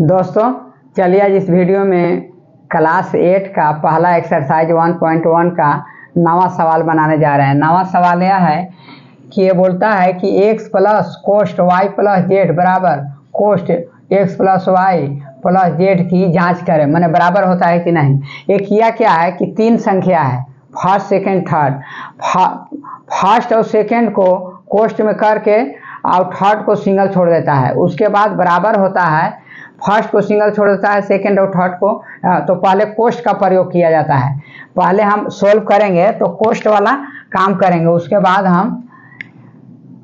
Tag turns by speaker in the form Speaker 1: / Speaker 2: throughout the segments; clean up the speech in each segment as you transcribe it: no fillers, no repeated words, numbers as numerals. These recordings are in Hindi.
Speaker 1: दोस्तों चलिए आज इस वीडियो में क्लास 8 का पहला एक्सरसाइज 1.1 का नवा सवाल बनाने जा रहे हैं। नवा सवाल यह है कि ये बोलता है कि x प्लस कोष्ट y प्लस जेड बराबर कोष्ट x plus Y plus z की जांच करें, माने बराबर होता है कि नहीं। ये किया क्या है कि तीन संख्या है, फर्स्ट सेकेंड थर्ड। फर्स्ट और सेकेंड को कोष्ट में करके और थर्ड को सिंगल छोड़ देता है। उसके बाद बराबर होता है, फर्स्ट को सिंगल छोड़ देता है, सेकेंड और थर्ड को तो पहले कोष्ट का प्रयोग किया जाता है। पहले हम सोल्व करेंगे तो कोष्ट वाला काम करेंगे, उसके बाद हम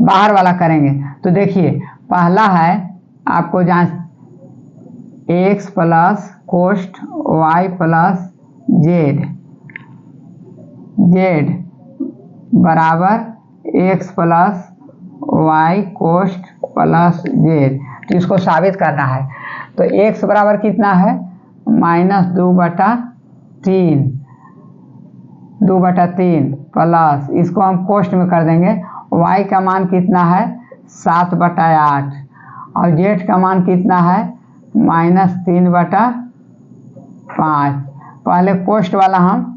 Speaker 1: बाहर वाला करेंगे। तो देखिए पहला है आपको जांच x प्लस कोष्ट y प्लस जेड बराबर x प्लस y कोष्ट प्लस जेड। तो इसको साबित करना है। तो x बराबर कितना है -2/3 प्लस इसको हम कोष्ट में कर देंगे। y का मान कितना है 7/8 और z का मान कितना है -3/5। पहले कोष्ट वाला हम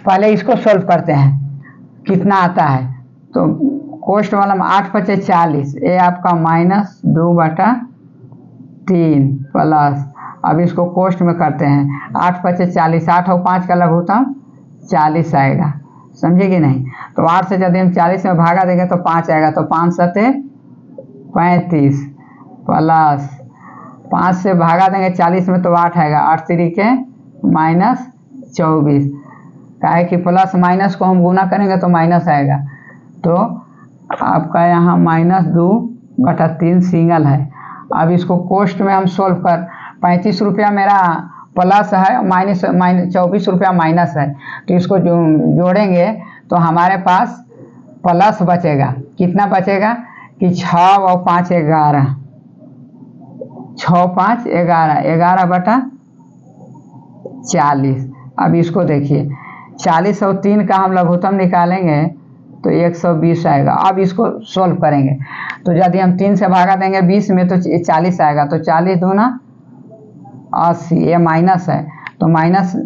Speaker 1: पहले इसको सोल्व करते हैं कितना आता है। तो कोष्ट वाला में 8×5 = 40, ये आपका -2/3 प्लस अब इसको कोष्ट में करते हैं 8×5 = 40, 8 और 5 का लघुत्तम 40 आएगा, समझे कि नहीं। तो 8 से यदि हम 40 में भागा देंगे तो 5 आएगा, तो 5 × 7 = 35 प्लस 5 से भागा देंगे 40 में तो 8 आएगा, 8 × 3 = -24। क्या है कि प्लस माइनस को हम गुना करेंगे तो माइनस आएगा। तो आपका यहाँ -2/3 सिंगल है। अब इसको कोष्ट में हम सोल्व कर 35 रुपया मेरा प्लस है, -24 रुपया माइनस है। तो इसको जोड़ेंगे तो हमारे पास प्लस बचेगा। कितना बचेगा कि 6 और 5 = 11, 6 5 11, 11/40। अब इसको देखिए 40 और 3 का हम लघुत्तम निकालेंगे तो 120 आएगा। अब इसको सोल्व करेंगे तो यदि हम 3 से भागा देंगे 20 में तो 40 आएगा, तो 40 दूना 80, ये माइनस है तो माइनस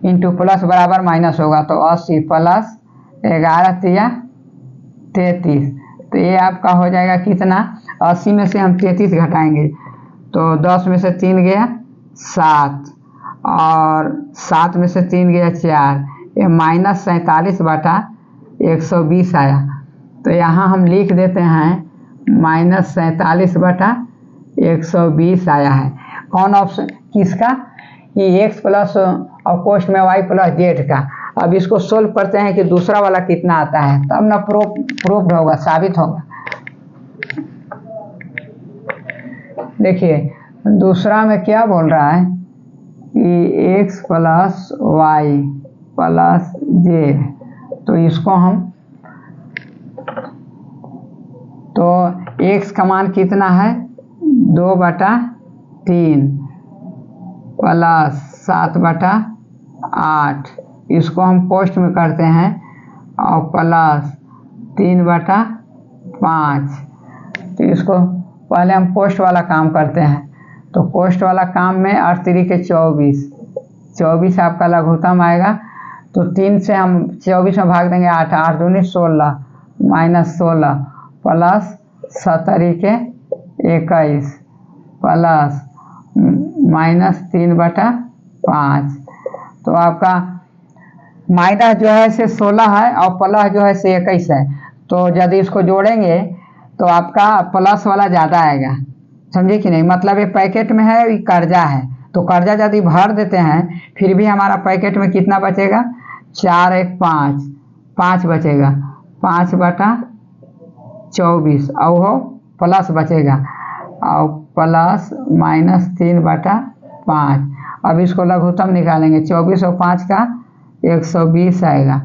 Speaker 1: इंटू प्लस बराबर माइनस होगा, तो 80 प्लस 11 × 33। तो ये आपका हो जाएगा कितना, 80 में से हम 33 घटाएंगे तो 10 में से 3 गया 7 और 7 में से 3 गया 4, ये -47/120 आया। तो यहाँ हम लिख देते हैं -47/120 आया है। कौन ऑप्शन किसका, ये x प्लस और कोष्ट में y प्लस जेड का। अब इसको सोल्व करते हैं कि दूसरा वाला कितना आता है, तब ना प्रूव्ड होगा, साबित होगा। देखिए दूसरा में क्या बोल रहा है कि x plus y plus z. तो इसको हम तो x का मान कितना है 2/3 प्लस 7/8, इसको हम कोष्ट में करते हैं और प्लस 3/5। तो इसको पहले हम कोष्ट वाला काम करते हैं। तो कोष्ट वाला काम में 8 × 3 = 24 आपका लघुत्तम आएगा। तो 3 से हम 24 में भाग देंगे 8, 8 दूनी 16 -16 प्लस 17 × 21 प्लस -3/5। तो आपका माइनस जो है से 16 है और प्लस जो है से 21 है। तो यदि इसको जोड़ेंगे तो आपका प्लस वाला ज़्यादा आएगा, समझे कि नहीं। मतलब ये पैकेट में है, ये कर्जा है, तो कर्जा यदि भर देते हैं फिर भी हमारा पैकेट में कितना बचेगा 4 × 1 = 5 बचेगा, 5/24 और वो प्लस बचेगा और प्लस -3/5। अब इसको लघुत्तम निकालेंगे 24 और 5 का 120 आएगा।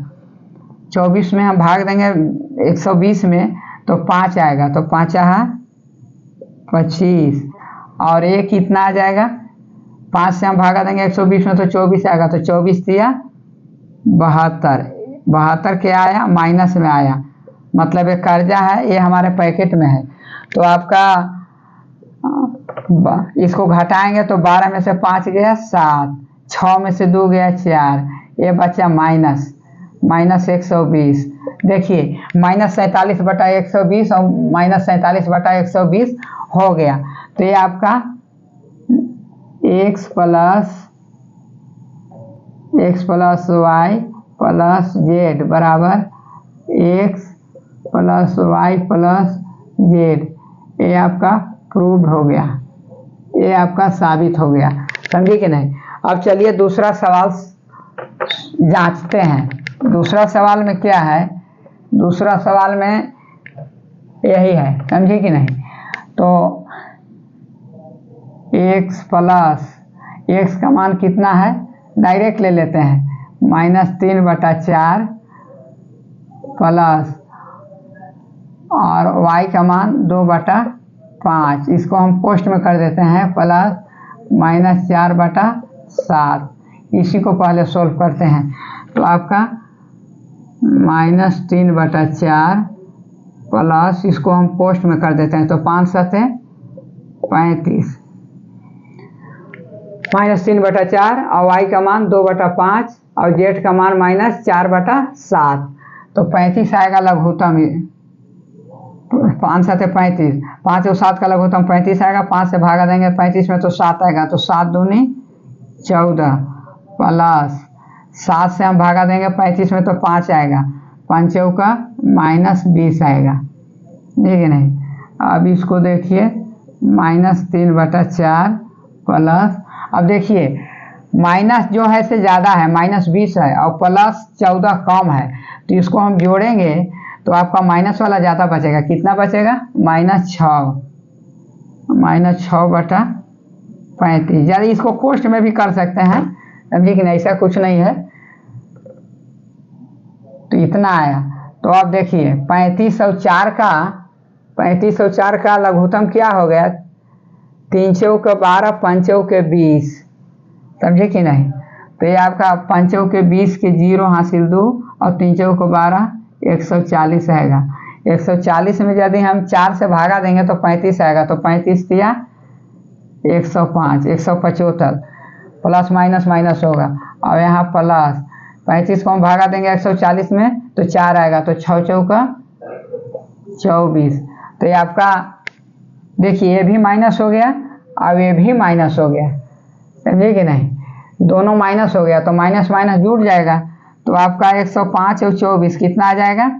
Speaker 1: 24 में हम भाग देंगे 120 में तो 5 आएगा, तो 5 × 25 और ये कितना आ जाएगा, 5 से हम भागा देंगे 120 में तो 24 आएगा, तो 24 × 72, 72 क्या आया माइनस में आया, मतलब ये कर्जा है, ये हमारे पैकेट में है। तो आपका इसको घटाएंगे तो 12 में से 5 गया 7, 6 में से 2 गया 4, ये बचा माइनस 120। देखिए -47/120 और -47/120 हो गया। तो ये आपका x plus Y plus Z बराबर x plus Y plus Z, ये आपका प्रूव्ड हो गया, ये आपका साबित हो गया। समझे कि नहीं? अब चलिए दूसरा सवाल जांचते हैं। दूसरा सवाल में क्या है? दूसरा सवाल में यही है, समझे कि नहीं? तो x प्लस x का मान कितना है डायरेक्ट ले लेते हैं, -3/4 प्लस और y का मान 2/5, इसको हम पोस्ट में कर देते हैं प्लस -4/7। इसी को पहले सोल्व करते हैं। तो आपका -3/4 प्लस इसको हम पोस्ट में कर देते हैं, तो 5 7 35, -3/4 और y का मान 2/5 और z का मान -4/7, तो 35 आएगा लघुत्तम। 5 7 35, 5 और 7 का लघुत्तम 35 आएगा। 5 से भागा देंगे 35 में तो 7 आएगा, तो 7 दूनी 14 प्लस 7 से हम भागा देंगे 35 में तो 5 आएगा, 5 चौका -20 आएगा, ठीक है नहीं? अब इसको देखिए -3/4 प्लस, अब देखिए माइनस जो है से ज़्यादा है, -20 है और प्लस 14 कम है, तो इसको हम जोड़ेंगे तो आपका माइनस वाला ज़्यादा बचेगा। कितना बचेगा? -6/35। यानी इसको कोष्ट में भी कर सकते हैं, समझिए कि नहीं, ऐसा कुछ नहीं है। तो इतना आया। तो अब देखिए 3504 का लघुत्तम क्या हो गया? 3 चौके 12, 5 चौके 20, समझे कि नहीं? तो ये आपका 5 चौके 20 के 0 हासिल 2 और 3 चौके 12 140 आएगा। 140 में यदि हम 4 से भागा देंगे तो 35 आएगा, तो 35 दिया 105, 175 प्लस माइनस माइनस होगा। और यहाँ प्लस 35 को हम भागा देंगे 140 में तो 4 आएगा, तो 6 चौका 24। तो ये आपका देखिए ये भी माइनस हो गया और ये भी माइनस हो गया, समझे कि नहीं? दोनों माइनस हो गया तो माइनस माइनस जुड़ जाएगा, तो आपका 105 और 24 कितना आ जाएगा?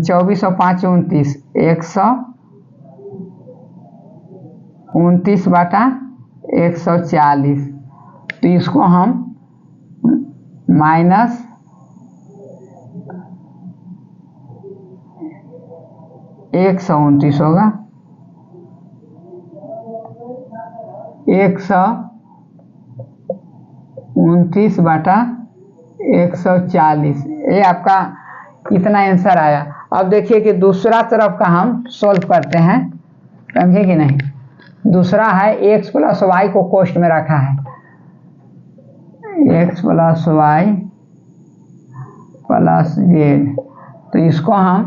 Speaker 1: 24 और 5 29, 129/140। तो इसको हम -129 होगा, 129/140, ये आपका इतना आंसर आया। अब देखिए कि दूसरा तरफ का हम सोल्व करते हैं, समझे कि नहीं? दूसरा है x प्लस वाई को कोष्ट में रखा है, x plus Y plus z. तो इसको हम,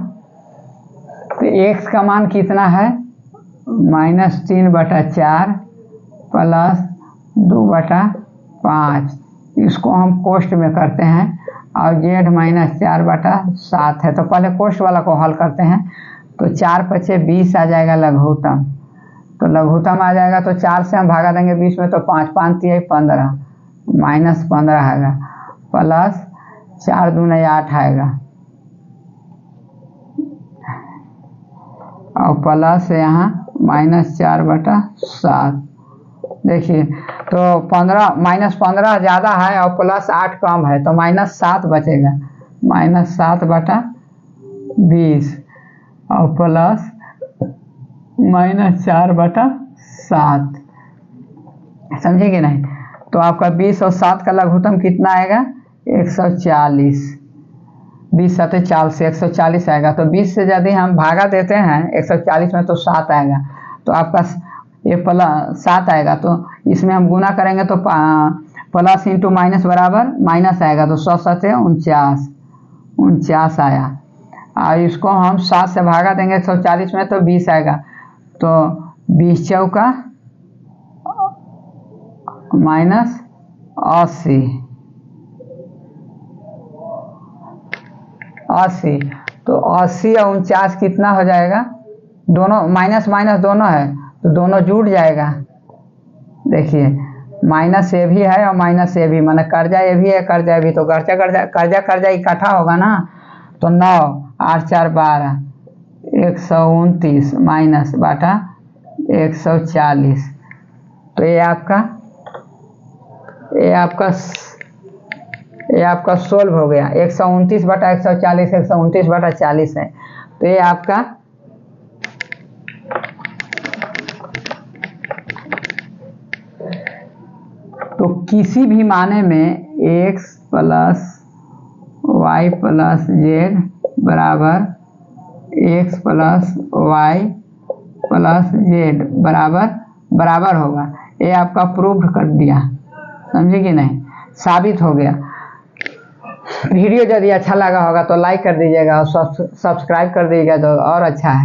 Speaker 1: तो x का मान कितना है? -3/4 प्लस 2/5, इसको हम कोष्ट में करते हैं और z -4/7 है। तो पहले कोष्ट वाला को हल करते हैं, तो 4 पचे 20 आ जाएगा लघुत्तम। तो लघुत्तम आ जाएगा तो 4 से हम भागा देंगे 20 में तो 5 5 3 15, -15 आएगा, प्लस 4 दूने 8 आएगा और प्लस यहाँ -4/7। देखिए तो 15 ज़्यादा है और प्लस 8 कम है, तो -7 बचेगा, -7/20 और प्लस -4/7, समझे कि नहीं? तो आपका 20 और 7 का लघुत्तम कितना आएगा? 140, 20 7 40, 140 आएगा। तो 20 से यदि हम भागा देते हैं 140 में तो 7 आएगा, तो आपका ये प्लस 7 आएगा। तो इसमें हम गुना करेंगे तो प्लस इंटू माइनस बराबर माइनस आएगा, तो 100 7 49 आया। और इसको हम 7 से भागा देंगे 140 में तो 20 आएगा, तो 20 चौका माइनस 80 तो 80 और 49 कितना हो जाएगा? दोनों माइनस माइनस दोनों है तो दोनों जुड़ जाएगा। देखिए माइनस ये भी है और माइनस ये भी, माने कर्जा ये भी है कर्जा ये भी, तो कर्जा इकट्ठा होगा ना। तो 9 8 4 12 129 माइनस बाटा 140, तो ये आपका 16 हो गया। 129 बटा 140 129 बटा 40 है, तो ये आपका तो किसी भी माने में x plus Y plus Z बराबर x plus Y plus Z बराबर होगा। ये आपका प्रूफ कर दिया, समझे कि नहीं, साबित हो गया। वीडियो यदि अच्छा लगा होगा तो लाइक कर दीजिएगा और सब्सक्राइब कर दीजिएगा तो और अच्छा है।